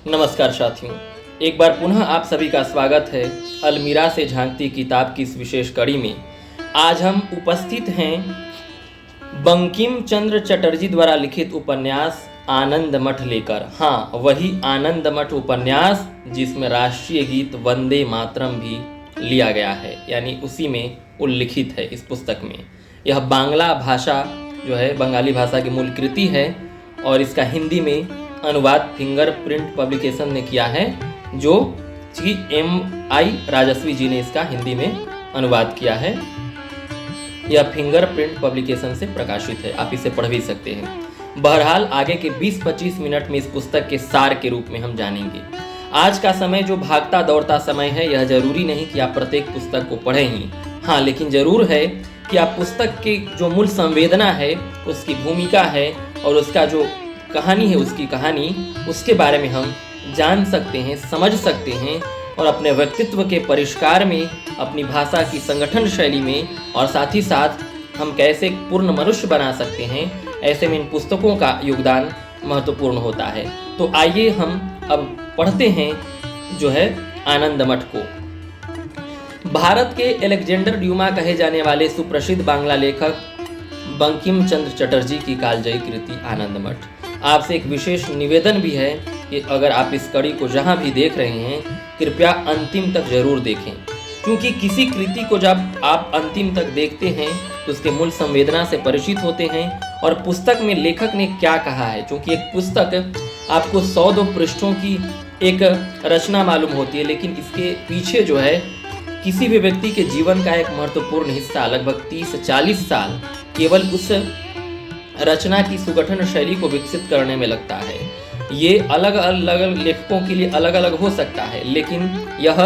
नमस्कार साथियों, एक बार पुनः आप सभी का स्वागत है अलमीरा से झांकती किताब की इस विशेष कड़ी में। आज हम उपस्थित हैं बंकिम चंद्र चटर्जी द्वारा लिखित उपन्यास आनंद मठ लेकर। हाँ, वही आनंद मठ उपन्यास जिसमें राष्ट्रीय गीत वंदे मातरम भी लिया गया है, यानी उसी में उल्लिखित है। इस पुस्तक में यह बांग्ला भाषा जो है, बंगाली भाषा की मूल कृति है और इसका हिंदी में अनुवाद फिंगर प्रिंट पब्लिकेशन ने किया है, जो GMI राजस्वी जी ने इसका हिंदी में अनुवाद किया है। यह फिंगर प्रिंट पब्लिकेशन से प्रकाशित है, आप इसे पढ़ भी सकते हैं। बहरहाल आगे के 20-25 मिनट में इस पुस्तक के सार के रूप में हम जानेंगे। आज का समय जो भागता दौड़ता समय है, यह जरूरी नहीं कि आप प्रत्येक पुस्तक को पढ़ें ही। हाँ, लेकिन जरूर है कि आप पुस्तक की जो मूल संवेदना है, उसकी भूमिका है और उसका जो कहानी है, उसकी कहानी, उसके बारे में हम जान सकते हैं, समझ सकते हैं और अपने व्यक्तित्व के परिष्कार में, अपनी भाषा की संगठन शैली में और साथ ही साथ हम कैसे पूर्ण मनुष्य बना सकते हैं, ऐसे में इन पुस्तकों का योगदान महत्वपूर्ण होता है। तो आइए हम अब पढ़ते हैं जो है आनंद मठ को। भारत के अलेक्जेंडर ड्यूमा कहे जाने वाले सुप्रसिद्ध बांग्ला लेखक बंकिम चंद्र चटर्जी की कालजयी कृति आनंद मठ। आपसे एक विशेष निवेदन भी है कि अगर आप इस कड़ी को जहां भी देख रहे हैं, कृपया अंतिम तक जरूर देखें, क्योंकि किसी कृति को जब आप अंतिम तक देखते हैं तो उसके मूल संवेदना से परिचित होते हैं और पुस्तक में लेखक ने क्या कहा है। क्योंकि एक पुस्तक आपको 100-2 पृष्ठों की एक रचना मालूम होती है, लेकिन इसके पीछे जो है किसी भी व्यक्ति के जीवन का एक महत्वपूर्ण हिस्सा, लगभग 30-40 साल केवल उस रचना की सुगठन शैली को विकसित करने में लगता है। ये अलग अलग लेखकों के लिए अलग अलग हो सकता है, लेकिन यह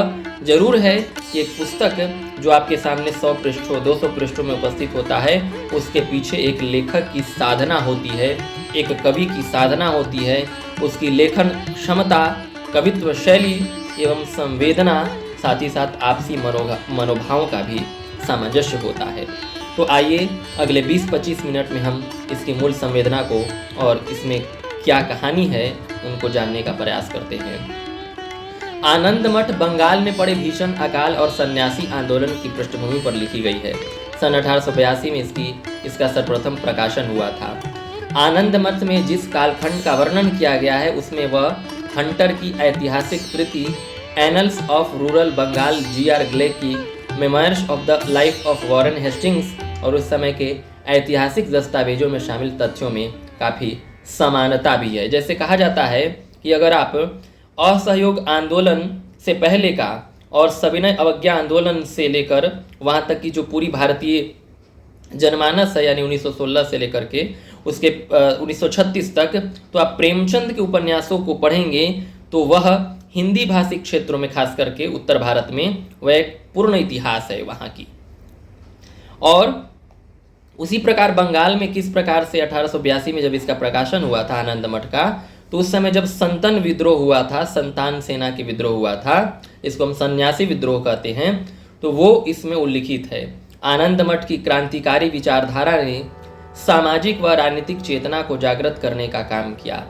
जरूर है कि एक पुस्तक जो आपके सामने 100 पृष्ठों 200 पृष्ठों में उपस्थित होता है, उसके पीछे एक लेखक की साधना होती है, एक कवि की साधना होती है, उसकी लेखन क्षमता, कवित्व शैली एवं संवेदना, साथ ही साथ आपसी मनोभावों का भी सामंजस्य होता है। तो आइए अगले 20-25 मिनट में हम इसकी मूल संवेदना को और इसमें क्या कहानी है उनको जानने का प्रयास करते हैं। आनंद मठ बंगाल में पड़े भीषण अकाल और सन्यासी आंदोलन की पृष्ठभूमि पर लिखी गई है। सन 1882 में इसका सर्वप्रथम प्रकाशन हुआ था। आनंद मठ में जिस कालखंड का वर्णन किया गया है, उसमें वह हंटर की ऐतिहासिक कृति annals of rural Bengal GR Gleig की memoirs of the life of Warren Hastings और उस समय के ऐतिहासिक दस्तावेजों में शामिल तथ्यों में काफ़ी समानता भी है। जैसे कहा जाता है कि अगर आप असहयोग आंदोलन से पहले का और सविनय अवज्ञा आंदोलन से लेकर वहाँ तक की जो पूरी भारतीय जनमानस है, यानी 1916 से लेकर के उसके 1936 तक, तो आप प्रेमचंद के उपन्यासों को पढ़ेंगे तो वह हिंदी भाषी क्षेत्रों में, खास करके उत्तर भारत में, वह एक पूर्ण इतिहास है वहाँ की। और उसी प्रकार बंगाल में किस प्रकार से 1882 में जब इसका प्रकाशन हुआ था आनंद मठ का, तो उस समय जब संतन विद्रोह हुआ था, संतान सेना के विद्रोह हुआ था, इसको हम सन्यासी विद्रोह कहते हैं, तो वो इसमें उल्लिखित है। आनंद मठ की क्रांतिकारी विचारधारा ने सामाजिक व राजनीतिक चेतना को जागृत करने का काम किया।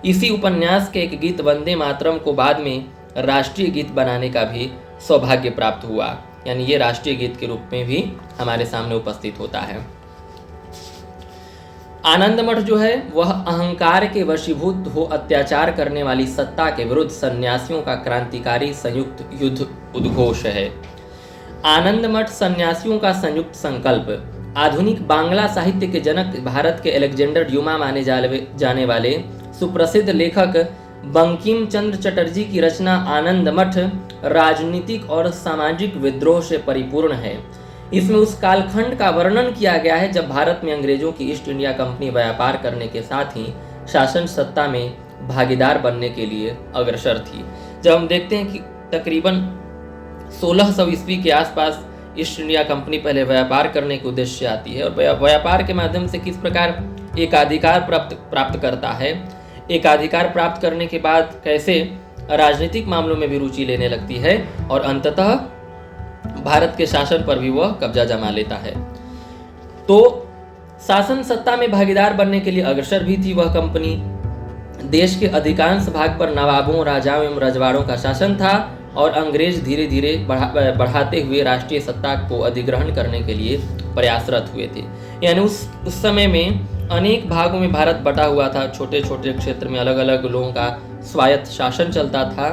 इसी उपन्यास के एक गीत वंदे मातरम को बाद में राष्ट्रीय गीत बनाने का भी सौभाग्य प्राप्त हुआ, यानी ये राष्ट्रीय गीत के रूप में भी हमारे सामने उपस्थित होता है। आनंद मठ जो है वह अहंकार के वशीभूत हो अत्याचार करने वाली सत्ता के विरुद्ध सन्यासियों का क्रांतिकारी संयुक्त युद्ध उद्घोष है। आनंद मठ सन्यासियों का संयुक्त संकल्प आधुनिक बांग्ला साहित्य के जनक, भारत के अलेक्जेंडर ड्यूमा माने जाने वाले सुप्रसिद्ध लेखक बंकिम चंद्र चटर्जी की रचना आनंद मठ राजनीतिक और सामाजिक विद्रोह से परिपूर्ण है। इसमें उस कालखंड का वर्णन किया गया है जब भारत में अंग्रेजों की ईस्ट इंडिया कंपनी व्यापार करने के साथ ही शासन सत्ता में भागीदार बनने के लिए अग्रसर थी। जब हम देखते हैं कि तकरीबन 1600 ईस्वी के आसपास ईस्ट इंडिया कंपनी पहले व्यापार करने के उद्देश्य से आती है और व्यापार के माध्यम से किस प्रकार एकाधिकार प्राप्त करता है, एकाधिकार प्राप्त करने के बाद कैसे राजनीतिक मामलों में भी रुचि लेने लगती है और अंततः भारत के शासन पर भी वह कब्जा जमा लेता है। तो शासन सत्ता में भागीदार बनने के लिए अग्रसर भी थी वह कंपनी। देश के अधिकांश भाग पर नवाबों, राजाओं एवं रजवाड़ों का शासन था और अंग्रेज धीरे धीरे बढ़ाते हुए राष्ट्रीय सत्ता को अधिग्रहण करने के लिए प्रयासरत हुए थे। यानी उस समय में अनेक भागों में भारत बटा हुआ था। छोटे छोटे क्षेत्र में अलग अलग लोगों का स्वायत्त शासन चलता था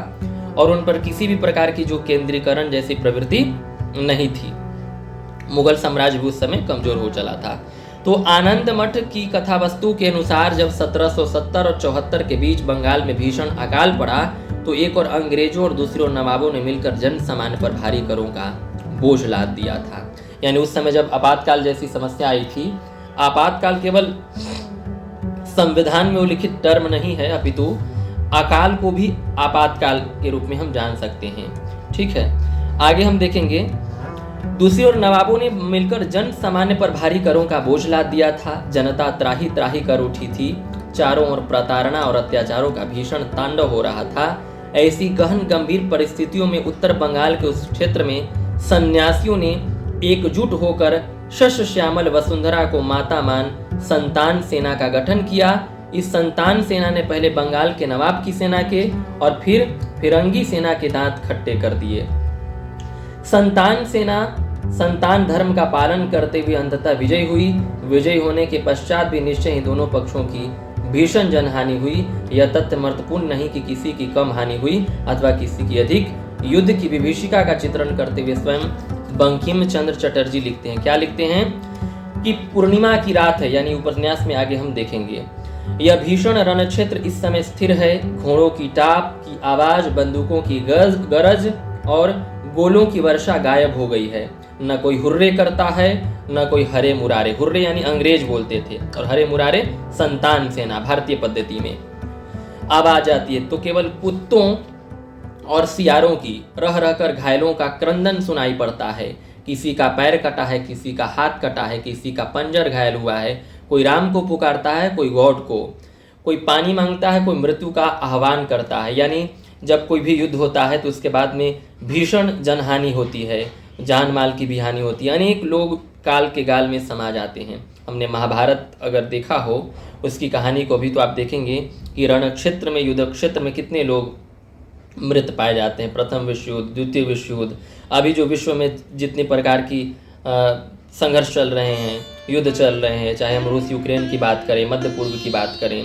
और उन पर किसी भी प्रकार की जो केंद्रीकरण जैसी प्रवृत्ति नहीं थी। मुगल साम्राज्य भी उस समय कमजोर हो चला था। तो आनंद मठ की कथा वस्तु के अनुसार जब 1770 और 74 के बीच बंगाल में भीषण अकाल पड़ा तो एक और अंग्रेजों और दूसरी ओर नवाबों ने मिलकर जन सामान्य पर भारी करों का बोझ लाद दिया था। यानी उस समय जब आपातकाल जैसी समस्या आई थी, आपातकाल केवल संविधान में उल्लिखित टर्म नहीं है, अपितु अकाल को भी आपातकाल के रूप में हम जान सकते हैं। ठीक है, आगे हम देखेंगे। दूसरी ओर नवाबों ने मिलकर जन सामान्य पर भारी करों का बोझ लाद दिया था। जनता त्राही त्राही कर उठी थी। चारों ओर प्रताड़ना और अत्याचारों का भीषण तांडव हो रहा था। ऐसी गहन गंभीर परिस्थितियों में उत्तर बंगाल के उस क्षेत्र में सन्यासियों ने एकजुट होकर शस्य श्यामल वसुंधरा को माता मान संतान सेना का गठन किया। इस संतान सेना ने पहले बंगाल के नवाब की सेना के और फिर फिरंगी सेना के दांत खट्टे कर दिए। संतान सेना संतान धर्म का पालन करते हुए अंततः विजयी हुई। विजयी होने के पश्चात भी निश्चय ही दोनों पक्षों की भीषण जनहानि हुई। यह तथ्य महत्वपूर्ण नहीं कि किसी की कम हानि हुई अथवा किसी की अधिक। युद्ध की विभीषिका का चित्रण करते हुए स्वयं बंकिम चंद्र चटर्जी लिखते हैं। क्या लिखते हैं कि पूर्णिमा की रात है, यानी उपन्यास में आगे हम देखेंगे। यह भीषण रणक्षेत्र इस समय स्थिर है। घोड़ों की टाप की आवाज, बंदूकों की गरज और गोलों की वर्षा गायब हो गई है। न कोई हुर्रे करता है, न कोई हरे मुरारे। हुर्रे यानी अंग्रेज बोलते थे और हरे मुरारे संतान सेना भारतीय पद्धति में आवाज आती है। तो केवल कुत्तों और सियारों की रह रहकर घायलों का क्रंदन सुनाई पड़ता है। किसी का पैर कटा है, किसी का हाथ कटा है, किसी का पंजर घायल हुआ है। कोई राम को पुकारता है, कोई गॉड को, कोई पानी मांगता है, कोई मृत्यु का आह्वान करता है। यानी जब कोई भी युद्ध होता है तो उसके बाद में भीषण जनहानि होती है, जान माल की भी हानि होती है। अनेक लोग काल के गाल में समा जाते हैं। हमने महाभारत अगर देखा हो उसकी कहानी को भी तो आप देखेंगे कि रण क्षेत्र में, युद्ध क्षेत्र में कितने लोग मृत पाए जाते हैं। प्रथम विश्व युद्ध, द्वितीय विश्व युद्ध, अभी जो विश्व में जितने प्रकार की संघर्ष चल रहे हैं, युद्ध चल रहे हैं, चाहे हम रूस यूक्रेन की बात करें, मध्य पूर्व की बात करें,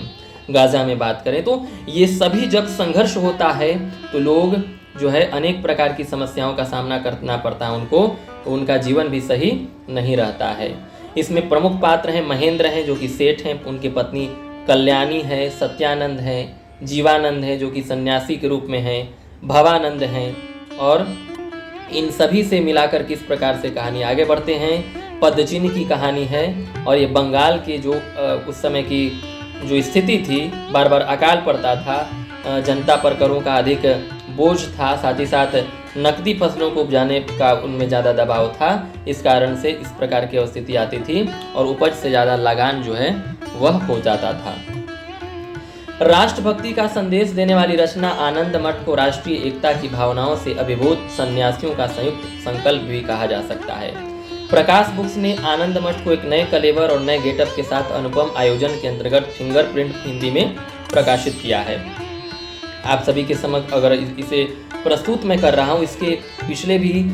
गाजा में बात करें, तो ये सभी जब संघर्ष होता है तो लोग जो है अनेक प्रकार की समस्याओं का सामना करना पड़ता है उनको, तो उनका जीवन भी सही नहीं रहता है। इसमें प्रमुख पात्र हैं महेंद्र हैं जो कि सेठ हैं, उनकी पत्नी कल्याणी है, सत्यानंद है, जीवानंद है जो कि सन्यासी के रूप में है, भवानंद हैं। और इन सभी से मिलाकर किस प्रकार से कहानी आगे बढ़ते हैं। पद्मचिन्ह की कहानी है और ये बंगाल के जो उस समय की जो स्थिति थी, बार बार अकाल पड़ता था, जनता पर करों का अधिक बोझ था, साथ ही साथ नकदी फसलों को उपजाने का उनमें ज़्यादा दबाव था। इस कारण से इस प्रकार की स्थिति आती थी और उपज से ज़्यादा लगान जो है वह हो जाता था। राष्ट्रभक्ति का संदेश देने वाली रचना आनंद मठ को राष्ट्रीय एकता की भावनाओं से अभिभूत सन्यासियों का संयुक्त संकल्प भी कहा जा सकता है। प्रकाश बुक्स ने आनंद मठ को एक नए कलेवर और नए गेटअप के साथ अनुपम आयोजन के अंतर्गत फिंगरप्रिंट हिंदी में प्रकाशित किया है। आप सभी के समक्ष अगर इसे प्रस्तुत मैं कर रहा हूँ, इसके पिछले भी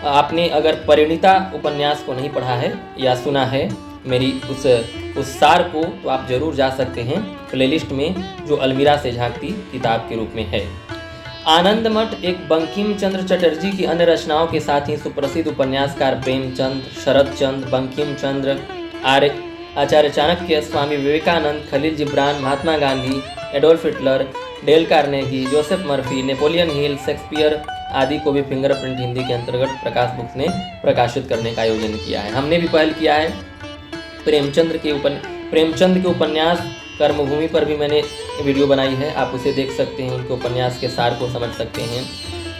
आपने अगर परिणीता उपन्यास को नहीं पढ़ा है या सुना है मेरी उस सार को, तो आप जरूर जा सकते हैं प्लेलिस्ट में जो अलमीरा से झांकती किताब के रूप में है। आनंद मठ एक बंकिम चंद्र चटर्जी की अन्य रचनाओं के साथ ही सुप्रसिद्ध उपन्यासकार Premchand, Sharad Chandra, Bankim Chandra, Acharya Chanakya, Swami Vivekananda, Khalil Gibran, Mahatma Gandhi, Adolf Hitler, Dale Carnegie, Joseph Murphy, Napoleon Hill, Shakespeare आदि को भी फिंगरप्रिंट हिंदी के अंतर्गत प्रकाश बुक्स ने प्रकाशित करने का आयोजन किया है। हमने भी पहल किया है प्रेमचंद के उपन्यास कर्मभूमि पर भी मैंने वीडियो बनाई है, आप उसे देख सकते हैं, उनके उपन्यास के सार को समझ सकते हैं।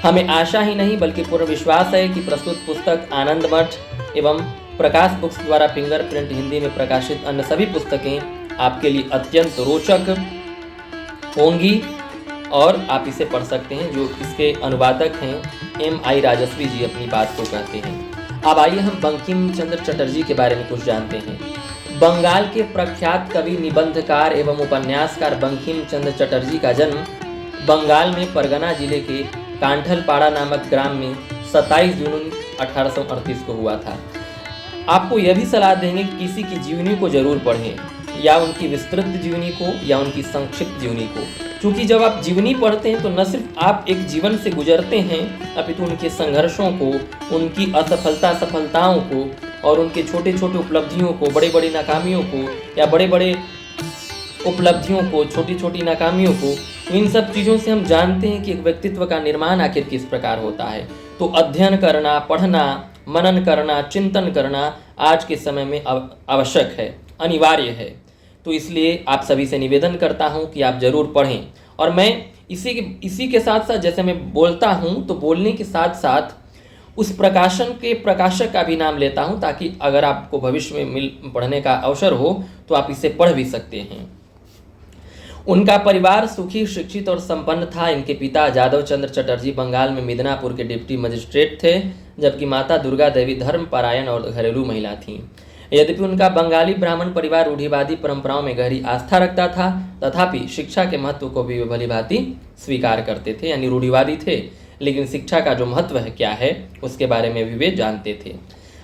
हमें आशा ही नहीं बल्कि पूर्ण विश्वास है कि प्रस्तुत पुस्तक आनंद मठ एवं प्रकाश बुक्स द्वारा फिंगरप्रिंट हिंदी में प्रकाशित अन्य सभी पुस्तकें आपके लिए अत्यंत रोचक होंगी और आप इसे पढ़ सकते हैं। जो इसके अनुवादक हैं M.I. राजस्वी जी अपनी बात को कहते हैं। अब आइए हम बंकिम चंद्र चटर्जी के बारे में कुछ जानते हैं। बंगाल के प्रख्यात कवि, निबंधकार एवं उपन्यासकार बंकिम चंद्र चटर्जी का जन्म बंगाल में परगना जिले के कांठलपाड़ा नामक ग्राम में 27 जून 1838 को हुआ था। आपको यह भी सलाह देंगे कि किसी की जीवनी को जरूर पढ़ें, या उनकी विस्तृत जीवनी को या उनकी संक्षिप्त जीवनी को, क्योंकि जब आप जीवनी पढ़ते हैं तो न सिर्फ आप एक जीवन से गुजरते हैं, अपितु उनके संघर्षों को, उनकी सफलताओं को और उनके छोटे छोटे उपलब्धियों को, बड़े बड़े नाकामियों को या बड़े बड़े उपलब्धियों को, छोटी छोटी नाकामियों को, इन सब चीज़ों से हम जानते हैं कि एक व्यक्तित्व का निर्माण आखिर किस प्रकार होता है। तो अध्ययन करना, पढ़ना, मनन करना, चिंतन करना आज के समय में आवश्यक है, अनिवार्य है। तो इसलिए आप सभी से निवेदन करता हूं कि आप जरूर पढ़ें। और मैं इसी के साथ साथ, जैसे मैं बोलता हूं तो बोलने के साथ साथ उस प्रकाशन के प्रकाशक का भी नाम लेता हूं, ताकि अगर आपको भविष्य में पढ़ने का अवसर हो तो आप इसे पढ़ भी सकते हैं। उनका परिवार सुखी, शिक्षित और संपन्न था। इनके पिता जादव चंद्र चटर्जी बंगाल में मिदनापुर के डिप्टी मजिस्ट्रेट थे, जबकि माता दुर्गा देवी धर्मपरायण और घरेलू महिला थीं। यद्यपि उनका बंगाली ब्राह्मण परिवार रूढ़िवादी परंपराओं में गहरी आस्था रखता था, तथापि शिक्षा के महत्व को भी वे भलीभांति स्वीकार करते थे, यानी रूढ़िवादी थे, लेकिन शिक्षा का जो महत्व है क्या है उसके बारे में भी वे जानते थे।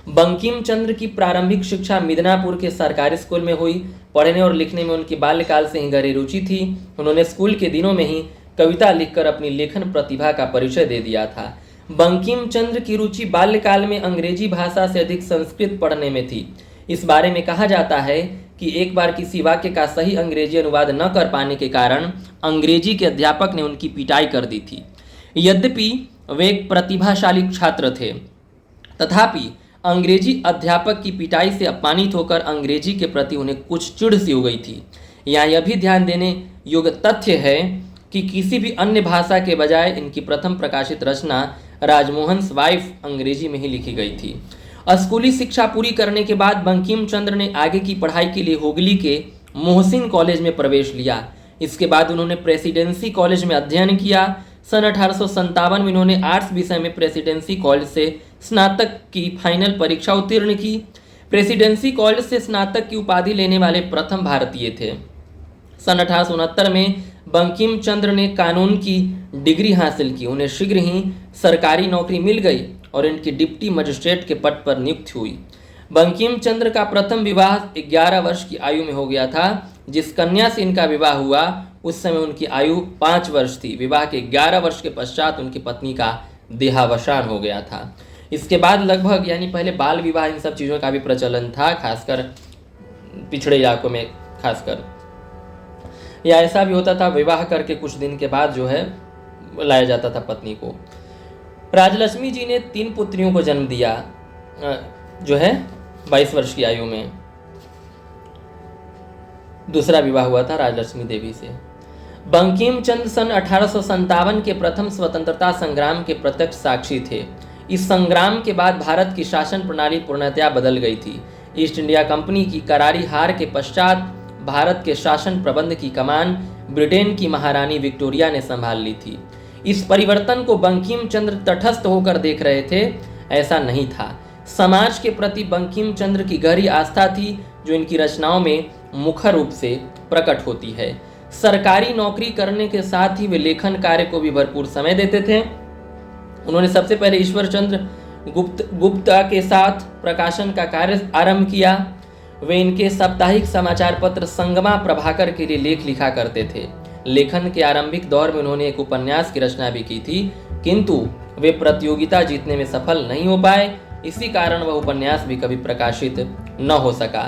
बंकिम चंद्र की प्रारंभिक शिक्षा मिदनापुर के सरकारी स्कूल में हुई। पढ़ने और लिखने में उनकी बाल्यकाल से ही गहरी रुचि थी। उन्होंने स्कूल के दिनों में ही कविता लिखकर अपनी लेखन प्रतिभा का परिचय दे दिया था। बंकिम चंद्र की रुचि बाल्यकाल में अंग्रेजी भाषा से अधिक संस्कृत पढ़ने में थी। इस बारे में कहा जाता है कि एक बार किसी वाक्य का सही अंग्रेजी अनुवाद न कर पाने के कारण अंग्रेजी के अध्यापक ने उनकी पिटाई कर दी थी। यद्यपि वे एक प्रतिभाशाली छात्र थे, तथापि अंग्रेजी अध्यापक की पिटाई से अपमानित होकर अंग्रेजी के प्रति उन्हें कुछ चिढ़ सी हो गई थी। यहाँ यह भी ध्यान देने योग्य तथ्य है कि किसी भी अन्य भाषा के बजाय इनकी प्रथम प्रकाशित रचना राजमोहन्स वाइफ अंग्रेजी में ही लिखी गई थी। स्कूली शिक्षा पूरी करने के बाद बंकिम चंद्र ने आगे की पढ़ाई के लिए हुगली के मोहसिन कॉलेज में प्रवेश लिया। इसके बाद उन्होंने प्रेसिडेंसी कॉलेज में अध्ययन किया। सन 1857 में उन्होंने आर्ट्स विषय में प्रेसिडेंसी कॉलेज से स्नातक की फाइनल परीक्षा उत्तीर्ण की। प्रेसिडेंसी कॉलेज से स्नातक की उपाधि लेने वाले प्रथम भारतीय थे। सन 1869 में बंकिम चंद्र ने कानून की डिग्री हासिल की। उन्हें शीघ्र ही सरकारी नौकरी मिल गई और इनकी डिप्टी मजिस्ट्रेट के पद पर नियुक्ति हुई। बंकिम चंद्र का प्रथम विवाह 11 वर्ष की आयु में हो गया था। जिस कन्या से इनका विवाह हुआ उस समय उनकी आयु 5 वर्ष थी। विवाह के 11 वर्ष के पश्चात उनकी पत्नी का देहावसान हो गया था। इसके बाद लगभग, यानी पहले बाल विवाह इन सब चीज़ों का भी प्रचलन था, खासकर पिछड़े इलाकों में खासकर, या ऐसा भी होता था विवाह करके कुछ दिन के बाद जो है लाया जाता था पत्नी को। राजलक्ष्मी जी ने 3 पुत्रियों को जन्म दिया जो है 22 वर्ष की आयु में। दूसरा विवाह हुआ था राजलक्ष्मी देवी से। बंकिम चंद्र सन 1857 के प्रथम स्वतंत्रता संग्राम के प्रत्यक्ष साक्षी थे। इस संग्राम के बाद भारत की शासन प्रणाली पूर्णतया बदल गई थी। ईस्ट इंडिया कंपनी की करारी हार के पश्चात भारत के शासन प्रबंध की कमान ब्रिटेन की महारानी विक्टोरिया ने संभाल ली थी। इस परिवर्तन को बंकिम चंद्र तटस्थ होकर देख रहे थे, ऐसा नहीं था। समाज के प्रति बंकिम चंद्र की गहरी आस्था थी, जो इनकी रचनाओं में मुख्य रूप से प्रकट होती है। सरकारी नौकरी करने के साथ ही वे लेखन कार्य को भी भरपूर समय देते थे। उन्होंने सबसे पहले ईश्वर चंद्र गुप्ता के साथ प्रकाशन का कार्य आरंभ किया। वे इनके साप्ताहिक समाचार पत्र संगमा प्रभाकर के लिए लेख लिखा करते थे। लेखन के आरंभिक दौर में उन्होंने एक उपन्यास की रचना भी की थी, किंतु वे प्रतियोगिता जीतने में सफल नहीं हो पाए। इसी कारण वह उपन्यास भी कभी प्रकाशित न हो सका।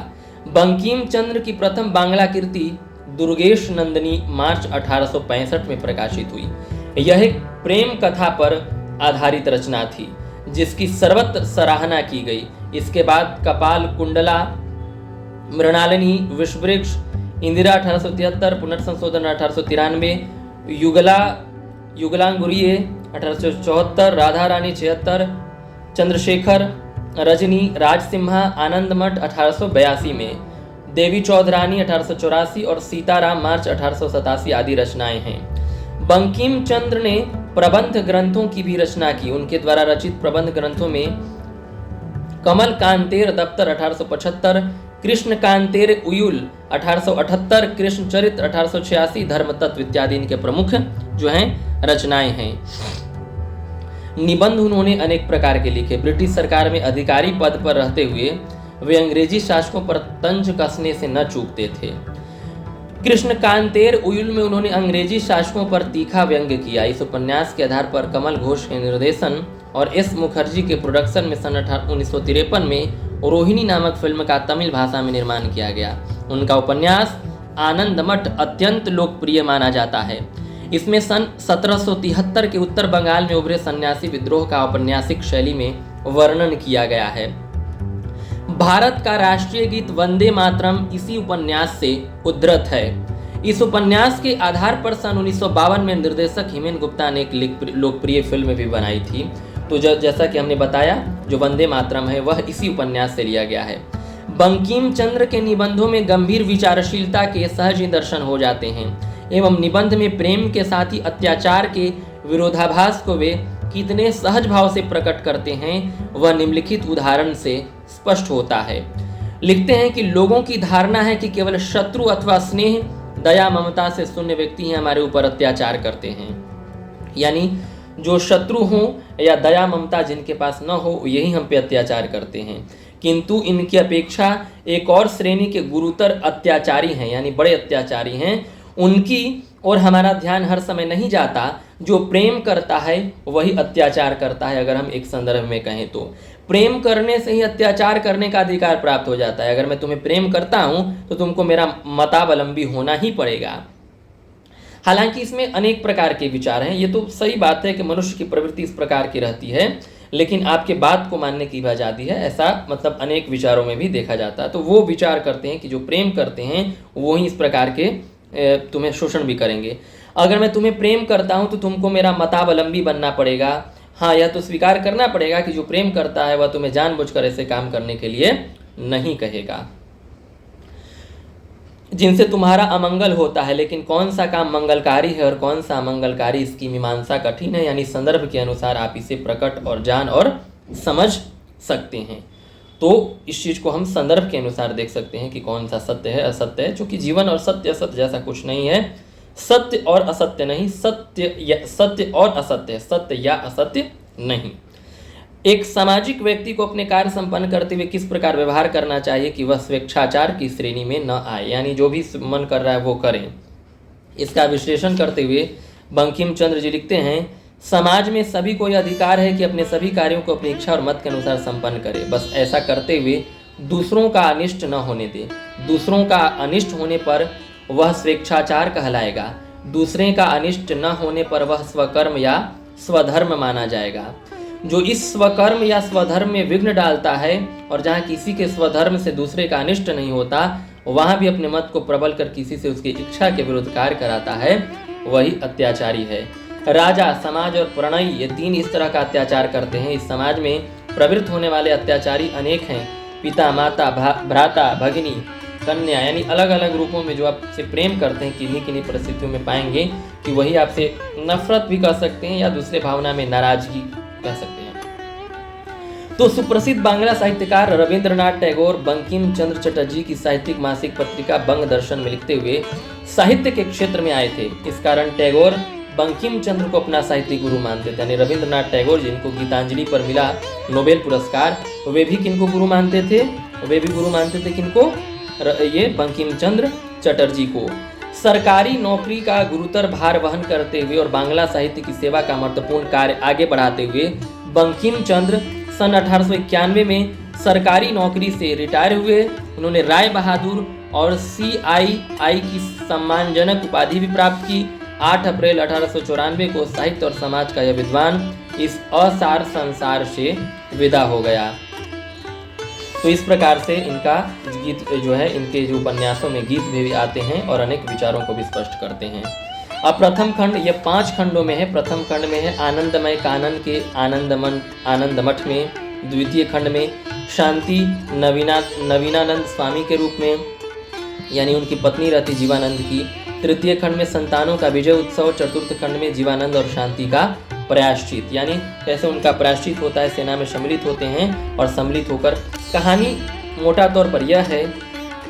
बंकिम चंद्र की प्रथम बांग्ला कृति दुर्गेश नंदिनी मार्च 1865 में प्रकाशित हुई। यह एक प्रेम कथा पर आधारित रचना थी, जिसकी सर्वत्र सराहना की गई। इसके बाद कपाल कुंडला, मृणालिनी, विषवृक्ष, इंदिरा 1873, पुनर्संशोधन 1893, युगलांगुरिये 1874, राधा रानी 76, चंद्रशेखर, रजनी, राजसिम्हा, आनंदमठ 1882 में, देवी चौधरानी 1884 और सीताराम मार्च 1887 आदि रचनाएं हैं। बंकिम चंद्र ने प्रबंध ग्रंथों की भी रचना की। उनके द्वारा रचित प्रबंध ग्रंथों में कमल कांतेर दफ्तर 1875, कृष्णकांतेर उयुल 1878, कृष्ण चरित्र 1886, धर्म तत्व इत्यादि इनके प्रमुख जो हैं रचनाएं हैं। निबंध उन्होंने अनेक प्रकार के लिखे। ब्रिटिश सरकार में अधिकारी पद पर रहते हुए वे अंग्रेजी शासकों पर तंज कसने से न चूकते थे। कृष्णकांतेर उयुल में उन्होंने अंग्रेजी शासकों पर तीखा व्यंग्य किया। इस उपन्यास के आधार पर कमल घोष के निर्देशन और एस मुखर्जी के प्रोडक्शन में सन 1953 में रोहिणी नामक फिल्म का तमिल भाषा में निर्माण किया गया। उनका उपन्यास आनंदमठ अत्यंत लोकप्रिय माना जाता है। इसमें सन 1773 के उत्तर बंगाल में उभरे सन्यासी विद्रोह का औपन्यासिक शैली में वर्णन किया गया है। भारत का राष्ट्रीय गीत वंदे मातरम इसी उपन्यास से उद्धृत है। इस उपन्यास के आधार पर सन 1952 में निर्देशक हिमेन गुप्ता ने एक लोकप्रिय फिल्म भी बनाई थी। तो जैसा कि हमने बताया, जो वंदे मातरम है वह इसी उपन्यास से लिया गया है। बंकिम चंद्र के निबंधों में गंभीर विचारशीलता के सहज निदर्शन हो जाते हैं एवं निबंध में प्रेम के साथ ही अत्याचार के विरोधाभास को वे कितने सहज भाव से प्रकट करते हैं वह निम्नलिखित उदाहरण से स्पष्ट होता है। लिखते हैं कि लोगों की धारणा है कि केवल शत्रु अथवा स्नेह, दया, ममता से शून्य व्यक्ति ही हमारे ऊपर अत्याचार करते हैं। यानी जो शत्रु हो या दया ममता जिनके पास न हो यही हम पे अत्याचार करते हैं। किंतु इनकी अपेक्षा एक और श्रेणी के गुरुतर अत्याचारी हैं, यानी बड़े अत्याचारी हैं, उनकी और हमारा ध्यान हर समय नहीं जाता। जो प्रेम करता है वही अत्याचार करता है। अगर हम एक संदर्भ में कहें तो प्रेम करने से ही अत्याचार करने का अधिकार प्राप्त हो जाता है। अगर मैं तुम्हें प्रेम करता हूं तो तुमको मेरा मतावलंबी होना ही पड़ेगा। हालांकि इसमें अनेक प्रकार के विचार हैं। ये तो सही बात है कि मनुष्य की प्रवृत्ति इस प्रकार की रहती है, लेकिन आपके बात को मानने की भी आज़ादी है। ऐसा मतलब अनेक विचारों में भी देखा जाता है। तो वो विचार करते हैं कि जो प्रेम करते हैं वो ही इस प्रकार के तुम्हें शोषण भी करेंगे। अगर मैं तुम्हें प्रेम करता हूं तो तुमको मेरा मतावलंबी बनना पड़ेगा। हाँ, यह तो स्वीकार करना पड़ेगा कि जो प्रेम करता है वह तुम्हें जानबूझकर ऐसे काम करने के लिए नहीं कहेगा जिनसे तुम्हारा अमंगल होता है। लेकिन कौन सा काम मंगलकारी है और कौन सा अमंगलकारी, इसकी मीमांसा कठिन है। यानी संदर्भ के अनुसार आप इसे प्रकट और जान और समझ सकते हैं। तो इस चीज़ को हम संदर्भ के अनुसार देख सकते हैं कि कौन सा सत्य है, असत्य है। चूंकि जीवन और सत्य असत्य जैसा कुछ नहीं है, सत्य और असत्य नहीं, सत्य और असत्य है, सत्य या असत्य नहीं। एक सामाजिक व्यक्ति को अपने कार्य संपन्न करते हुए किस प्रकार व्यवहार करना चाहिए कि वह स्वेच्छाचार की श्रेणी में न आए, यानी जो भी मन कर रहा है वो करें। इसका विश्लेषण करते हुए बंकिम चंद्र जी लिखते हैं, समाज में सभी को यह अधिकार है कि अपने सभी कार्यों को अपनी इच्छा और मत के अनुसार संपन्न करे। बस ऐसा करते हुए दूसरों का अनिष्ट न होने दे। दूसरों का अनिष्ट होने पर वह स्वेच्छाचार कहलाएगा। दूसरे का अनिष्ट न होने पर वह स्वकर्म या स्वधर्म माना जाएगा। जो इस स्वकर्म या स्वधर्म में विघ्न डालता है और जहाँ किसी के स्वधर्म से दूसरे का अनिष्ट नहीं होता, वहाँ भी अपने मत को प्रबल कर किसी से उसकी इच्छा के विरुद्ध कार्य कराता है, वही अत्याचारी है। राजा, समाज और प्रणयी, ये तीन इस तरह का अत्याचार करते हैं। इस समाज में प्रवृत्त होने वाले अत्याचारी अनेक हैं। पिता, माता, भ्राता, भगिनी, कन्या, यानी अलग अलग रूपों में जो आपसे प्रेम करते हैं, किन्हीं किन्हीं परिस्थितियों में पाएंगे कि वही आपसे नफरत भी कर सकते हैं या दूसरे भावना में नाराजगी कह सकते हैं। तो सुप्रसिद्ध बांग्ला साहित्यकार रविंद्रनाथ टैगोर बंकिम चंद्र चटर्जी की साहित्यिक मासिक पत्रिका बंग दर्शन में लिखते हुए साहित्य के क्षेत्र में आए थे। इस कारण टैगोर बंकिम चंद्र को अपना साहित्यिक गुरु मानते थे। यानी रविंद्रनाथ टैगोर जिनको गीतांजलि पर मिला नोबेल पुरस्कार, वे भी किनको गुरु मानते थे? वे भी गुरु मानते थे किनको? ये बंकिम चंद्र चटर्जी को। सरकारी नौकरी का गुरुतर भार वहन करते हुए और बांग्ला साहित्य की सेवा का महत्वपूर्ण कार्य आगे बढ़ाते हुए बंकिम चंद्र सन 1891 में सरकारी नौकरी से रिटायर हुए। उन्होंने राय बहादुर और CII की सम्मानजनक उपाधि भी प्राप्त की। 8 अप्रैल 1894 को साहित्य और समाज का यह विद्वान इस असार संसार से विदा हो गया। तो इस प्रकार से इनका गीत जो है, इनके जो उपन्यासों में गीत भी आते हैं और अनेक विचारों को भी स्पष्ट करते हैं। अब प्रथम खंड, ये 5 खंडों में है। प्रथम खंड में है आनंदमय कानन के आनंदमठ में। द्वितीय खंड में शांति नवीनानंद स्वामी के रूप में, यानी उनकी पत्नी रहती जीवानंद की। तृतीय खंड में संतानों का विजय उत्सव। चतुर्थ खंड में जीवानंद और शांति का प्रायश्चित, यानी कैसे उनका प्रायश्चित होता है, सेना में सम्मिलित होते हैं और सम्मिलित होकर। कहानी मोटा तौर पर यह है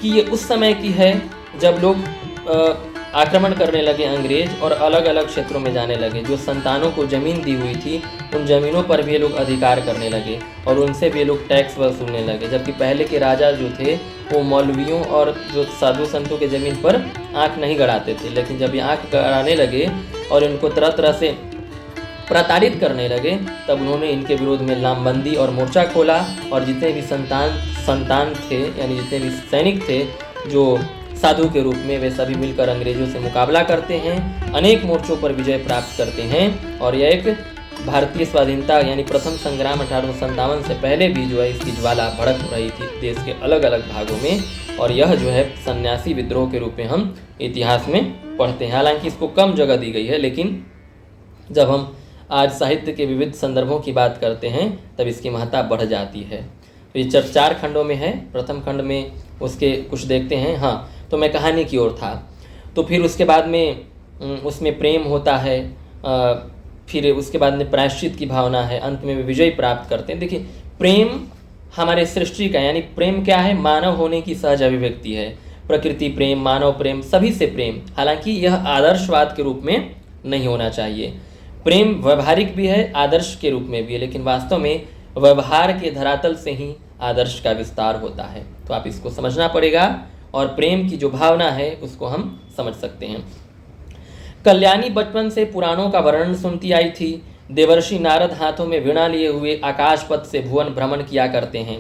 कि ये उस समय की है जब लोग आक्रमण करने लगे अंग्रेज और अलग अलग क्षेत्रों में जाने लगे। जो संतानों को ज़मीन दी हुई थी उन ज़मीनों पर भी ये लोग अधिकार करने लगे और उनसे भी ये लोग टैक्स वसूलने लगे। जबकि पहले के राजा जो थे वो मौलवियों और जो साधु संतों के ज़मीन पर आंख नहीं गड़ाते थे, लेकिन जब ये आंख गड़ाने लगे और इनको तरह तरह से प्रताड़ित करने लगे तब उन्होंने इनके विरोध में लामबंदी और मोर्चा खोला और जितने भी संतान थे यानी जितने भी सैनिक थे जो साधु के रूप में, वे सभी मिलकर अंग्रेजों से मुकाबला करते हैं, अनेक मोर्चों पर विजय प्राप्त करते हैं। और यह एक भारतीय स्वाधीनता यानी प्रथम संग्राम 1857 से पहले भी जो है इसकी ज्वाला भड़क रही थी देश के अलग अलग भागों में, और यह जो है सन्यासी विद्रोह के रूप में हम इतिहास में पढ़ते हैं। हालांकि इसको कम जगह दी गई है, लेकिन जब हम आज साहित्य के विविध संदर्भों की बात करते हैं तब इसकी महत्ता बढ़ जाती है। तो ये 4 खंडों में है। प्रथम खंड में उसके कुछ देखते हैं। हाँ, तो मैं कहानी की ओर था। तो फिर उसके बाद में उसमें प्रेम होता है, फिर उसके बाद में प्रायश्चित की भावना है, अंत में वे विजय प्राप्त करते हैं। देखिए, प्रेम हमारे सृष्टि का यानी प्रेम क्या है, मानव होने की सहज अभिव्यक्ति है। प्रकृति प्रेम, मानव प्रेम, सभी से प्रेम। हालांकि यह आदर्शवाद के रूप में नहीं होना चाहिए। प्रेम व्यवहारिक भी है, आदर्श के रूप में भी है, लेकिन वास्तव में व्यवहार के धरातल से ही आदर्श का विस्तार होता है। तो आप इसको समझना पड़ेगा और प्रेम की जो भावना है उसको हम समझ सकते हैं। कल्याणी बचपन से पुराणों का वर्णन सुनती आई थी। देवर्षि नारद हाथों में वीणा लिए हुए आकाश पथ से भुवन भ्रमण किया करते हैं।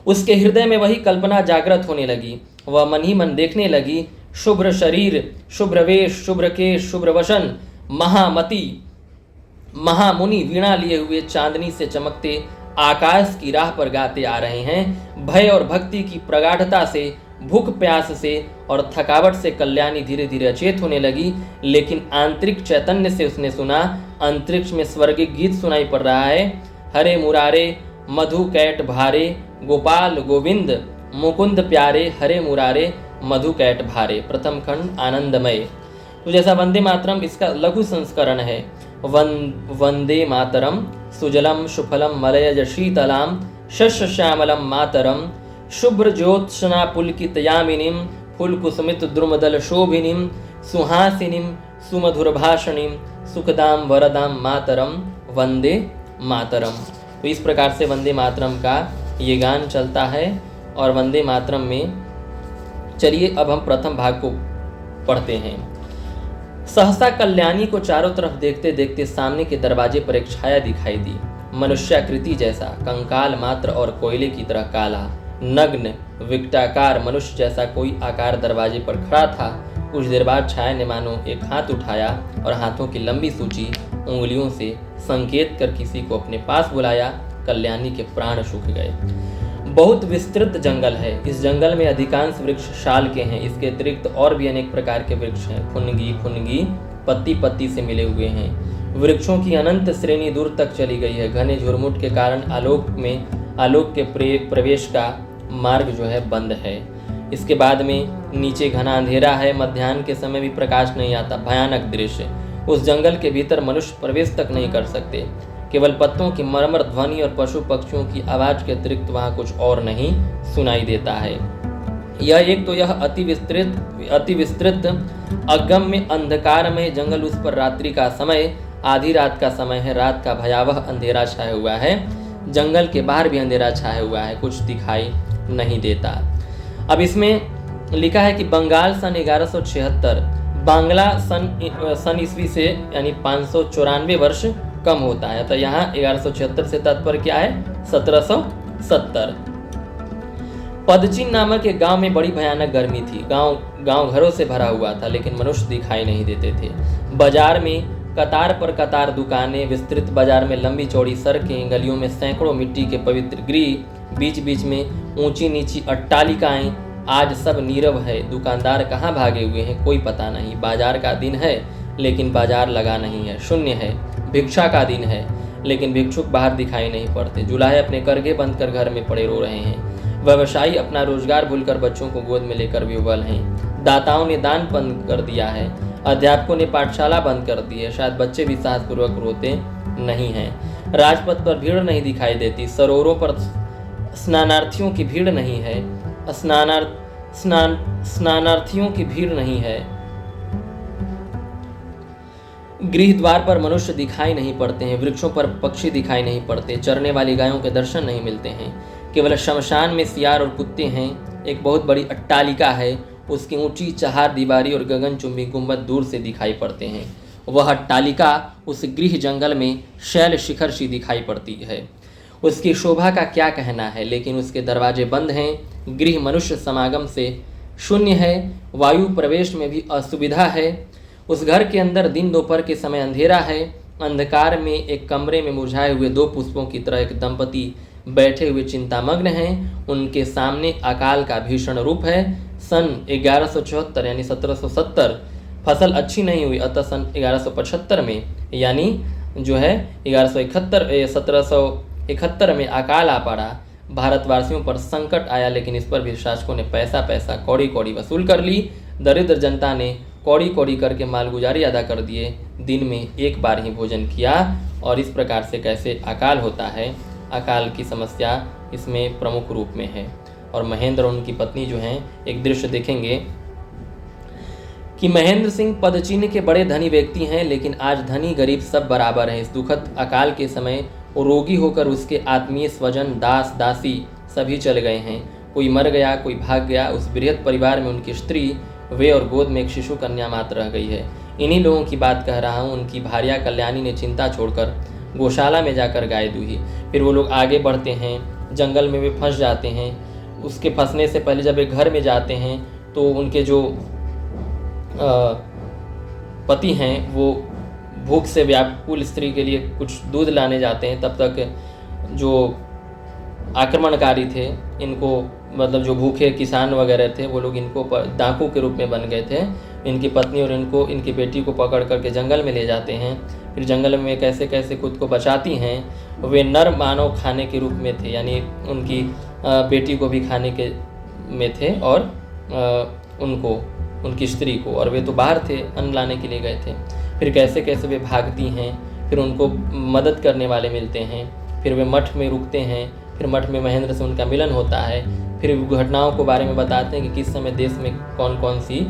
उसके हृदय में वही कल्पना जागृत होने लगी। वह मन ही मन देखने लगी, शुभ्र शरीर, शुभ्र वेश, शुभ्र केश, शुभ्र वसन, महामति महामुनि वीणा लिए हुए चांदनी से चमकते आकाश की राह पर गाते आ रहे हैं। भय और भक्ति की प्रगाढ़ता से, भूख प्यास से और थकावट से कल्याणी धीरे धीरे अचेत होने लगी, लेकिन आंतरिक चैतन्य से उसने सुना अंतरिक्ष में स्वर्गीय गीत सुनाई पड़ रहा है। हरे मुरारे मधु कैट भारे, गोपाल गोविंद मुकुंद प्यारे, हरे मुरारे मधु कैट भारे। प्रथम खंड आनंदमय। तो जैसा वंदे मातरम इसका लघु संस्करण है। वंदे मातरम सुजलम सुफलम मलयज शीतलाम शस्य श्यामलम मातरम शुभ्र ज्योत्सना पुलकित यामिनीम फुलकुसुमित द्रुमदल शोभिनीम सुहासिनीम सुमधुरभाषणीम सुखदाम वरदाम मातरम वंदे मातरम। तो इस प्रकार से वंदे मातरम का ये गान चलता है। और वंदे मातरम में चलिए अब हम प्रथम भाग को पढ़ते हैं। सहसा कल्याणी को चारों तरफ देखते देखते सामने के दरवाजे पर एक छाया दिखाई दी। मनुष्याकृति जैसा, कंकाल मात्र और कोयले की तरह काला, नग्न विकटाकार मनुष्य जैसा कोई आकार दरवाजे पर खड़ा था। कुछ देर बाद छाया ने मानो एक हाथ उठाया और हाथों की लंबी सूची उंगलियों से संकेत कर किसी को अपने पास बुलाया। कल्याणी के प्राण सूख गए। बहुत विस्तृत जंगल है। इस जंगल में अधिकांश वृक्ष शाल के हैं। इसके अतिरिक्त और भी अनेक प्रकार के वृक्ष हैं। फुनगी पत्ती पत्ती से मिले हुए हैं। वृक्षों की अनंत श्रेणी दूर तक चली गई है। घने झुरमुट के कारण आलोक के प्रवेश का मार्ग जो है बंद है। इसके बाद में नीचे घना अंधेरा है। मध्याह्न के समय भी प्रकाश नहीं आता। भयानक दृश्य। उस जंगल के भीतर मनुष्य प्रवेश तक नहीं कर सकते। केवल पत्तों की मरमर ध्वनि और पशु पक्षियों की आवाज के अतिरिक्त वहां कुछ और नहीं सुनाई देता है। यह अति विस्तृत अगम्य अंधकारमय जंगल, उस पर रात्रि का समय, आधी रात का समय है। रात का भयावह अंधेरा छाया हुआ है। जंगल के बाहर भी अंधेरा छाया हुआ है, कुछ दिखाई नहीं देता। अब इसमें लिखा है कि बंगाल सन 1176, बांग्ला सन ईस्वी से यानी 594 वर्ष कम होता है। तो यहाँ 1176 से तात्पर्य क्या है, 1770। पदचिन नामक एक गांव में बड़ी भयानक गर्मी थी। गांव घरों से भरा हुआ था, लेकिन मनुष्य दिखाई नहीं देते थे। बाजार में कतार पर कतार दुकानें, विस्तृत बाजार में लंबी चौड़ी सड़कें, गलियों में सैकड़ों मिट्टी के पवित्र गृह, बीच बीच में ऊंची नीची अट्टालिकाएं। आज सब नीरव है। दुकानदार कहाँ भागे हुए हैं कोई पता नहीं। बाजार का दिन है लेकिन बाजार लगा नहीं है, शून्य है। भिक्षा का दिन है लेकिन भिक्षुक बाहर दिखाई नहीं पड़ते। जुलाहे अपने करघे बंद कर घर में पड़े रो रहे हैं। व्यवसायी अपना रोजगार भूलकर बच्चों को गोद में लेकर विह्वल हैं। दाताओं ने दान बंद कर दिया है। अध्यापकों ने पाठशाला बंद कर दी है। शायद बच्चे भी साहसपूर्वक रोते नहीं हैं। राजपथ पर भीड़ नहीं दिखाई देती। सरोवरों पर स्नानार्थियों की भीड़ नहीं है। स्नानार्थियों की भीड़ नहीं है। गृह द्वार पर मनुष्य दिखाई नहीं पड़ते हैं, वृक्षों पर पक्षी दिखाई नहीं पड़ते, चरने वाली गायों के दर्शन नहीं मिलते हैं। केवल शमशान में सियार और कुत्ते हैं। एक बहुत बड़ी अट्टालिका है, उसकी ऊंची चहार दीवारी और गगनचुंबी गुंबद दूर से दिखाई पड़ते हैं। वह अट्टालिका उस गृह जंगल में शैल शिखर सी दिखाई पड़ती है। उसकी शोभा का क्या कहना है, लेकिन उसके दरवाजे बंद हैं। गृह मनुष्य समागम से शून्य है, वायु प्रवेश में भी असुविधा है। उस घर के अंदर दिन दोपहर के समय अंधेरा है। अंधकार में एक कमरे में मुरझाए हुए दो पुष्पों की तरह एक दंपति बैठे हुए चिंतामग्न हैं। उनके सामने अकाल का भीषण रूप है। सन 1174 यानी 1770 फसल अच्छी नहीं हुई, अतः सन 1175 में यानी जो है 1771 में अकाल आ पड़ा। भारतवासियों पर संकट आया, लेकिन इस पर भी शासकों ने पैसा कौड़ी कौड़ी वसूल कर ली। दरिद्र जनता ने कौड़ी कौड़ी करके मालगुजारी अदा कर दिए। दिन में एक बार ही भोजन किया। और इस प्रकार से कैसे अकाल होता है, अकाल की समस्या इसमें प्रमुख रूप में है। और महेंद्र और उनकी पत्नी जो हैं, एक दृश्य देखेंगे कि महेंद्र सिंह पदचिन्ह के बड़े धनी व्यक्ति हैं, लेकिन आज धनी गरीब सब बराबर हैं। इस दुखद अकाल के समय वो रोगी होकर उसके आत्मीय स्वजन दास दासी सभी चले गए हैं। कोई मर गया, कोई भाग गया। उस बृहद परिवार में उनकी स्त्री, वे और गोद में एक शिशु कन्या मात्र रह गई है। इन्हीं लोगों की बात कह रहा हूँ। उनकी भार्या कल्याणी ने चिंता छोड़कर गौशाला में जाकर गाय दूही। फिर वो लोग आगे बढ़ते हैं, जंगल में वे फंस जाते हैं। उसके फंसने से पहले जब वे घर में जाते हैं तो उनके जो पति हैं वो भूख से व्याकुल स्त्री के लिए कुछ दूध लाने जाते हैं। तब तक जो आक्रमणकारी थे, इनको मतलब जो भूखे किसान वगैरह थे, वो लोग इनको डाकू के रूप में बन गए थे। इनकी पत्नी और इनकी बेटी को पकड़ करके जंगल में ले जाते हैं। फिर जंगल में कैसे कैसे खुद को बचाती हैं। वे नर मानव खाने के रूप में थे, यानी उनकी बेटी को भी खाने के में थे और उनको, उनकी स्त्री को, और वे तो बाहर थे, अन्न लाने के लिए गए थे। फिर कैसे कैसे वे भागती हैं। फिर उनको मदद करने वाले मिलते हैं। फिर वे मठ में रुकते हैं। फिर मठ में महेंद्र से उनका मिलन होता है। फिर घटनाओं के बारे में बताते हैं कि किस समय देश में कौन कौन सी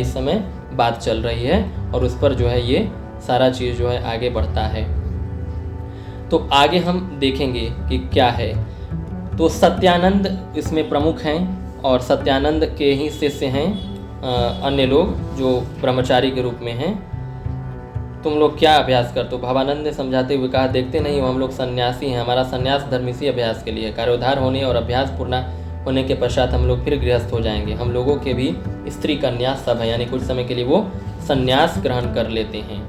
इस समय बात चल रही है, और उस पर जो है ये सारा चीज़ जो है आगे बढ़ता है। तो आगे हम देखेंगे कि क्या है। तो सत्यानंद इसमें प्रमुख हैं, और सत्यानंद के ही शिष्य हैं अन्य लोग जो ब्रह्मचारी के रूप में हैं। तुम लोग क्या अभ्यास करते हो? भवानंद ने समझाते हुए कहा, देखते नहीं हो हम लोग सन्यासी हैं। हमारा सन्यास धर्म इसी अभ्यास के लिए, कार्योद्धार होने और अभ्यास पूर्ण होने के पश्चात हम लोग फिर गृहस्थ हो जाएंगे। हम लोगों के भी स्त्री कन्या सब है, यानी कुछ समय के लिए वो सन्यास ग्रहण कर लेते हैं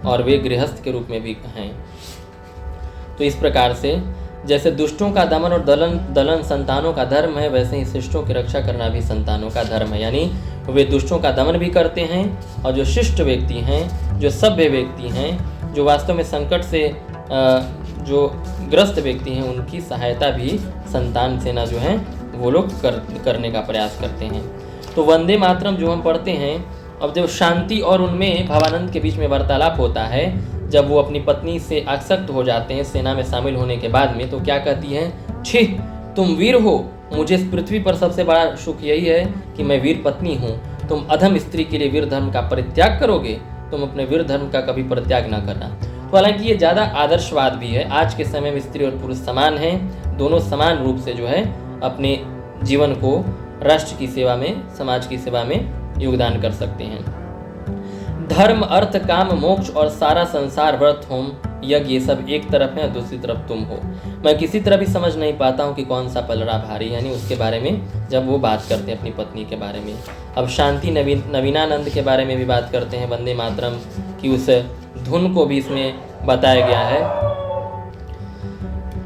और वे गृहस्थ के रूप में भी हैं। तो इस प्रकार से जैसे दुष्टों का दमन और दलन संतानों का धर्म है, वैसे ही शिष्टों की रक्षा करना भी संतानों का धर्म है। यानी वे दुष्टों का दमन भी करते हैं, और जो शिष्ट व्यक्ति हैं, जो सभ्य व्यक्ति हैं, जो वास्तव में संकट से जो ग्रस्त व्यक्ति हैं, उनकी सहायता भी संतान सेना जो है वो लोग करने का प्रयास करते हैं। तो वंदे मातरम जो हम पढ़ते हैं, अब जब शांति और उनमें भवानंद के बीच में वार्तालाप होता है, जब वो अपनी पत्नी से आसक्त हो जाते हैं सेना में शामिल होने के बाद में, तो क्या कहती हैं? छी, तुम वीर हो। मुझे इस पृथ्वी पर सबसे बड़ा सुख यही है कि मैं वीर पत्नी हूँ। तुम अधम स्त्री के लिए वीर धर्म का परित्याग करोगे? तुम अपने वीर धर्म का कभी परित्याग न करना। तो हालांकि ये ज़्यादा आदर्शवाद भी है। आज के समय में स्त्री और पुरुष समान हैं, दोनों समान रूप से जो है अपने जीवन को राष्ट्र की सेवा में, समाज की सेवा में योगदान कर सकते हैं। धर्म, अर्थ, काम, मोक्ष और सारा संसार, व्रत, होम, यज्ञ, ये सब एक तरफ है, दूसरी तरफ तुम हो। मैं किसी तरह भी समझ नहीं पाता हूँ कि कौन सा पलड़ा भारी, यानी उसके बारे में जब वो बात करते हैं अपनी पत्नी के बारे में। अब शांति नवीनानंद के बारे में भी बात करते हैं, वंदे मातरम की उस धुन को भी इसमें बताया गया है।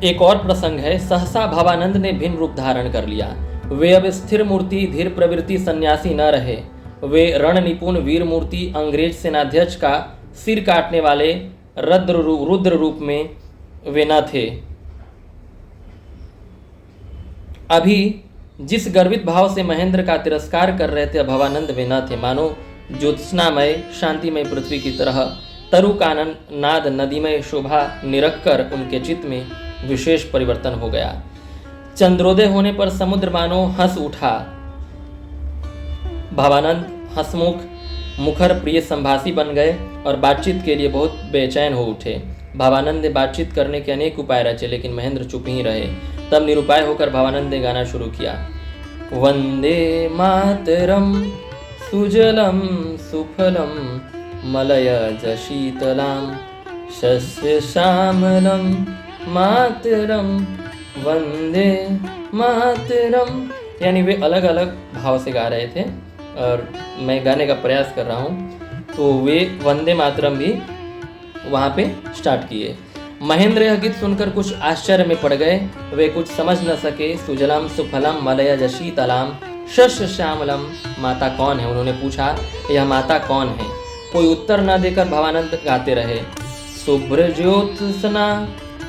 एक और प्रसंग है, सहसा भवानंद ने भिन्न रूप धारण कर लिया। वे अब स्थिर मूर्ति, धीर प्रवृत्ति सन्यासी न रहे। वे रण निपुण वीर मूर्ति, अंग्रेज सेनाध्यक्ष का सिर काटने वाले रुद्र रूप में वे न थे। अभी जिस गर्वित भाव से महेंद्र का तिरस्कार कर रहे थे, भवानंद वे न थे। मानो ज्योत्स्नामय शांतिमय पृथ्वी की तरह तरु कानन नाद नदीमय शोभा निरख कर उनके चित्त में विशेष परिवर्तन हो गया। चंद्रोदय होने पर समुद्र मानो हंस उठा। भावानंद हंसमुख मुखर प्रिय संभाषी बन गए और बातचीत के लिए बहुत बेचैन हो उठे। भावानंद ने बातचीत करने के अनेक उपाय रचे, लेकिन महेंद्र चुप ही रहे। तब निरुपाय होकर भावानंद ने गाना शुरू किया। वंदे मातरम सुजलम सुफलम मलयज शीतलाम शस्य श्यामलम मातरम वंदे मातरम। यानी वे अलग अलग भाव से गा रहे थे और मैं गाने का प्रयास कर रहा हूँ, तो वे वंदे मातरम भी वहाँ पे स्टार्ट किए। महेंद्र यह गीत सुनकर कुछ आश्चर्य में पड़ गए। वे कुछ समझ न सके। सुजलम सुफलम मलयज शीतलाम शस्य श्यामलम, माता कौन है? उन्होंने पूछा, यह माता कौन है? कोई उत्तर न देकर भावानंद गाते रहे। शुभ्र ज्योत्सना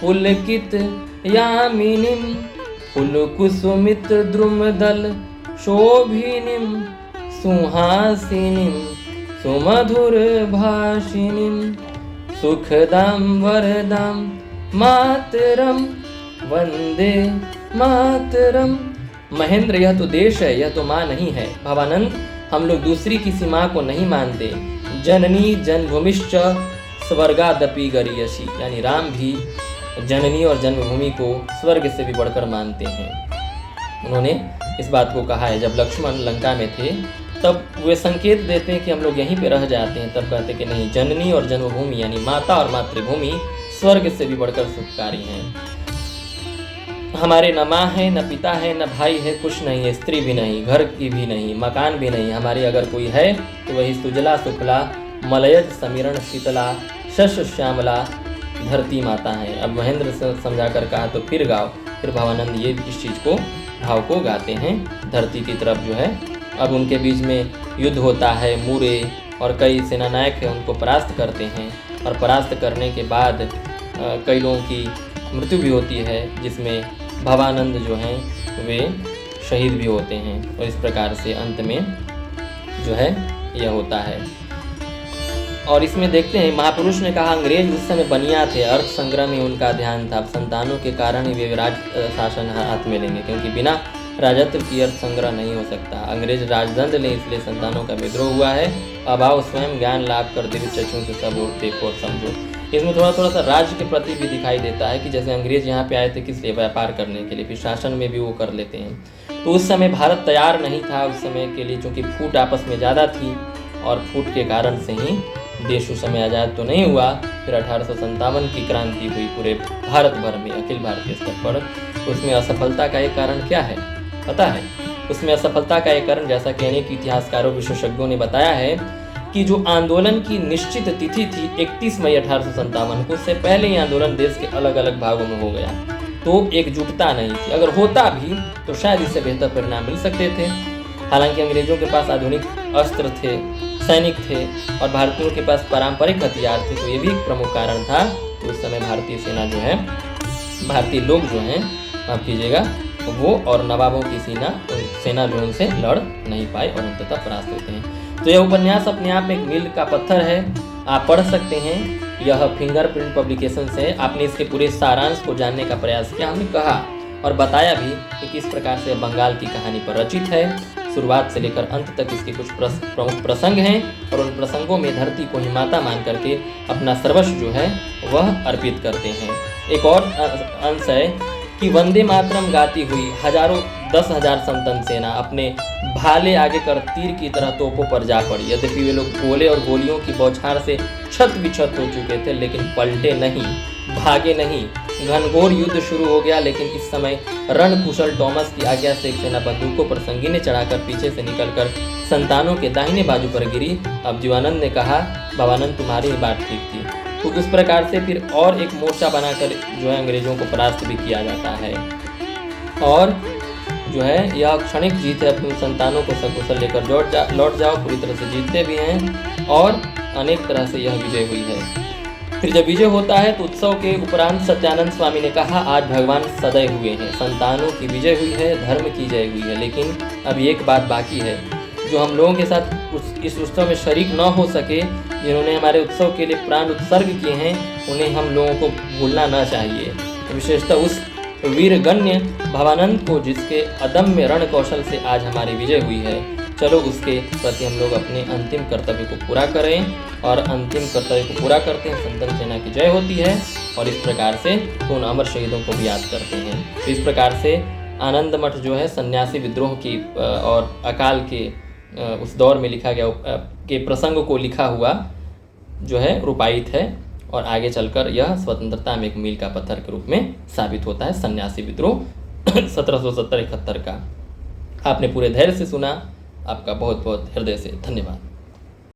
पुलकित यामिनीम पुलकुसुमित द्रुमदल शोभिनीम सुहासिनीम सुमधुर भाषिनीम सुखदाम वरदाम मातरम वंदे मातरम। महेंद्र, यह तो देश है, यह तो माँ नहीं है। भावानंद, हम लोग दूसरी किसी माँ को नहीं मानते। जननी जन्मभूमिश्च स्वर्गादपि गरीयसी, यानी राम भी जननी और जन्मभूमि को स्वर्ग से भी बढ़कर मानते हैं। उन्होंने इस बात को कहा है। जब लक्ष्मण लंका में थे तब वे संकेत देते हैं कि हम लोग यहीं पे रह जाते हैं, तब कहते कि नहीं, जननी और जन्मभूमि यानी माता और मातृभूमि स्वर्ग से भी बढ़कर सुखकारी हैं। हमारे न माँ है, न पिता है, न भाई है, कुछ नहीं है, स्त्री भी नहीं, घर की भी नहीं, मकान भी नहीं। हमारी अगर कोई है तो वही सुजला सुफला मलयज समीरण शीतला शस्य श्यामला धरती माता है। अब महेंद्र से समझा कर कहा तो फिर गाओ। फिर भावानंद ये इस चीज़ को, भाव को गाते हैं। धरती की तरफ जो है, अब उनके बीच में युद्ध होता है। मूरे और कई सेनानायक हैं, उनको परास्त करते हैं और परास्त करने के बाद कई लोगों की मृत्यु भी होती है, जिसमें भावानंद जो हैं वे शहीद भी होते हैं। और इस प्रकार से अंत में जो है यह होता है। और इसमें देखते हैं, महापुरुष ने कहा अंग्रेज उस समय बनिया थे, अर्थ संग्रह में उनका ध्यान था। अब संतानों के कारण ही वे राज शासन हाथ में लेंगे, क्योंकि बिना राजत्व की अर्थ संग्रह नहीं हो सकता। अंग्रेज राजदंड ले, इसलिए संतानों का विद्रोह हुआ है। अब आओ स्वयं ज्ञान लाभ कर दिव्य चक्षुओं से सब और देखो और समझो। इसमें थोड़ा थोड़ा सा राज्य के प्रति भी दिखाई देता है कि जैसे अंग्रेज यहाँ पे आए थे किस लिए? व्यापार करने के लिए, फिर शासन में भी वो कर लेते हैं। तो उस समय भारत तैयार नहीं था उस समय के लिए, क्योंकि फूट आपस में ज़्यादा थी और फूट के कारण से ही देश उस समय आज़ाद तो नहीं हुआ। फिर 1857 की क्रांति हुई पूरे भारत भर में, अखिल भारतीय स्तर पर। उसमें असफलता का एक कारण क्या है पता है? उसमें असफलता का एक कारण, जैसा कि अनेक इतिहासकारों विशेषज्ञों ने बताया है, कि जो आंदोलन की निश्चित तिथि थी 31 मई 1857 को, उससे पहले ही आंदोलन देश के अलग अलग भागों में हो गया। तो एकजुटता नहीं थी। अगर होता भी तो शायद इससे बेहतर परिणाम मिल सकते थे। हालांकि अंग्रेजों के पास आधुनिक अस्त्र थे, सैनिक थे, और भारतीयों के पास पारंपरिक हथियार थे, तो ये भी एक प्रमुख कारण था। तो उस समय भारतीय सेना जो है, भारतीय लोग जो हैं, माफ कीजिएगा, वो और नवाबों की सेना जो उनसे लड़ नहीं पाए और अंततः परास्त होते हैं। तो यह उपन्यास अपने आप में एक मील का पत्थर है, आप पढ़ सकते हैं। यह फिंगरप्रिंट पब्लिकेशन से आपने इसके पूरे सारांश को जानने का प्रयास किया। हमने कहा और बताया भी कि किस प्रकार से बंगाल की कहानी पर रचित है। शुरुआत से लेकर अंत तक इसके कुछ प्रमुख प्रसंग हैं, और उन प्रसंगों में धरती को ही माता मान करके अपना सर्वस्व जो है वह अर्पित करते हैं। एक और अंश है कि वंदे मातरम गाती हुई हजारों 10,000 संतन सेना अपने भाले आगे कर तीर की तरह तोपों पर जा पड़ी। यद्यपि वे लोग गोले और गोलियों की बौछार से छत विछत हो चुके थे, लेकिन पलटे नहीं, भागे नहीं। घनघोर युद्ध शुरू हो गया, लेकिन इस समय रणकुशल टॉमस की आज्ञा से एक सेना बंदूकों पर संगीने चढ़ाकर पीछे से निकलकर संतानों के दाहिने बाजू पर गिरी। अब जीवानंद ने कहा, भवानंद तुम्हारी ही बात ठीक थी। तो उस प्रकार से फिर और एक मोर्चा बनाकर जो है अंग्रेजों को परास्त भी किया जाता है। और जो है यह क्षणिक जीत है, अपनी संतानों को सकुशल लेकर लौट जाओ, पूरी तरह से जीतते भी हैं और अनेक तरह से यह विजय हुई है। फिर जब विजय होता है तो उत्सव के उपरांत सत्यानंद स्वामी ने कहा, आज भगवान सदय हुए हैं, संतानों की विजय हुई है, धर्म की जय हुई है। लेकिन अभी एक बात बाकी है, जो हम लोगों के साथ इस उत्सव में शरीक न हो सके, जिन्होंने हमारे उत्सव के लिए प्राण उत्सर्ग किए हैं, उन्हें हम लोगों को भूलना न चाहिए। विशेषतः उस वीरगण्य भवानंद को, जिसके अदम्य रण कौशल से आज हमारी विजय हुई है। चलो उसके प्रति हम लोग अपने अंतिम कर्तव्य को पूरा करें, और अंतिम कर्तव्य को पूरा करते हैं सनातन सेना की जय होती है, और इस प्रकार से उन अमर शहीदों को भी याद करते हैं। तो इस प्रकार से आनंद मठ जो है सन्यासी विद्रोह की और अकाल के उस दौर में लिखा गया के प्रसंग को लिखा हुआ जो है रूपायित है, और आगे चलकर यह स्वतंत्रता में एक मील का पत्थर के रूप में साबित होता है सन्यासी विद्रोह 1770-71 का। आपने पूरे धैर्य से सुना, आपका बहुत बहुत हृदय से धन्यवाद।